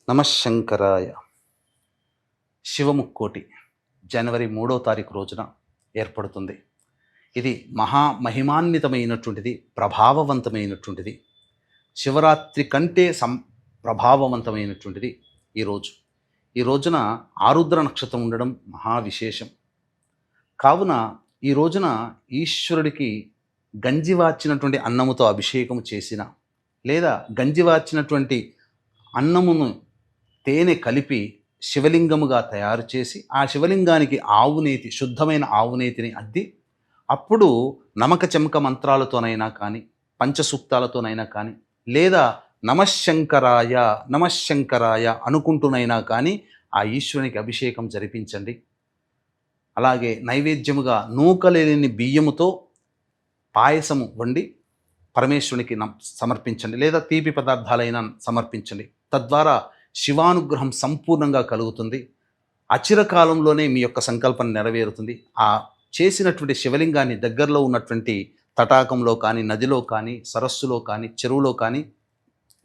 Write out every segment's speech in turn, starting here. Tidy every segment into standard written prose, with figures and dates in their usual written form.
నమశంకరాయ. శివముక్కోటి జనవరి 3వ తారీఖు రోజున ఏర్పడుతుంది. ఇది మహామహిమాన్వితమైనటువంటిది, ప్రభావవంతమైనటువంటిది. శివరాత్రి కంటే ప్రభావవంతమైనటువంటిది ఈరోజు. ఈ రోజున ఆరుద్ర నక్షత్రం ఉండడం మహావిశేషం. కావున ఈ రోజున ఈశ్వరుడికి గంజివార్చినటువంటి అన్నముతో అభిషేకం చేసిన, లేదా గంజివార్చినటువంటి అన్నమును తేనె కలిపి శివలింగముగా తయారు చేసి, ఆ శివలింగానికి ఆవునేతి, శుద్ధమైన ఆవునేతిని అద్ది, అప్పుడు నమక చెమక మంత్రాలతోనైనా కానీ, పంచసూక్తాలతోనైనా కానీ, లేదా నమశంకరాయ నమశంకరాయ అనుకుంటూనైనా కానీ ఆ ఈశ్వరునికి అభిషేకం జరిపించండి. అలాగే నైవేద్యముగా నూకలేని బియ్యముతో పాయసము వండి పరమేశ్వరునికి సమర్పించండి, లేదా తీపి పదార్థాలైనా సమర్పించండి. తద్వారా శివానుగ్రహం సంపూర్ణంగా కలుగుతుంది. అచిరకాలంలోనే మీ యొక్క సంకల్పం నెరవేరుతుంది. ఆ చేసినటువంటి శివలింగాన్ని దగ్గరలో ఉన్నటువంటి తటాకంలో కానీ, నదిలో కానీ, సరస్సులో కానీ, చెరువులో కానీ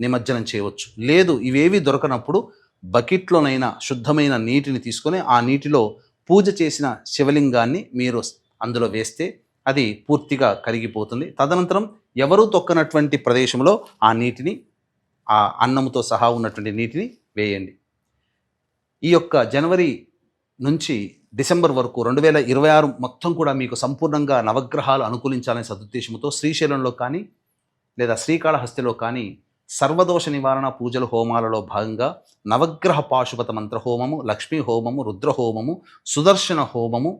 నిమజ్జనం చేయవచ్చు. లేదు ఇవేవి దొరకనప్పుడు బకెట్లోనైనా శుద్ధమైన నీటిని తీసుకొని ఆ నీటిలో పూజ చేసిన శివలింగాన్ని మీరు అందులో వేస్తే అది పూర్తిగా కరిగిపోతుంది. తదనంతరం ఎవరూ తొక్కనటువంటి ప్రదేశంలో ఆ నీటిని, ఆ అన్నముతో సహా ఉన్నటువంటి నీటిని వేయండి. ఈ యొక్క జనవరి నుంచి డిసెంబర్ వరకు 2026 మొత్తం కూడా మీకు సంపూర్ణంగా నవగ్రహాలు అనుకూలించాలనే సదుద్దేశంతో శ్రీశైలంలో కానీ, లేదా శ్రీకాళహస్తిలో కానీ సర్వదోష నివారణ పూజల హోమాలలో భాగంగా నవగ్రహ పాశుపత మంత్ర హోమము, లక్ష్మీ హోమము, రుద్ర హోమము, సుదర్శన హోమము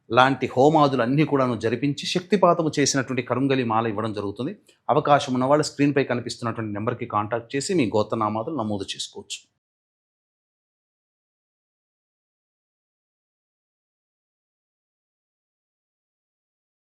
లాంటి హోమాదులన్నీ కూడాను జరిపించి శక్తిపాతము చేసినటువంటి కరుంగలి మాల ఇవ్వడం జరుగుతుంది. అవకాశం ఉన్నవాళ్ళు స్క్రీన్పై కనిపిస్తున్నటువంటి నెంబర్కి కాంటాక్ట్ చేసి మీ గోత్రనామాదులు నమోదు చేసుకోవచ్చు.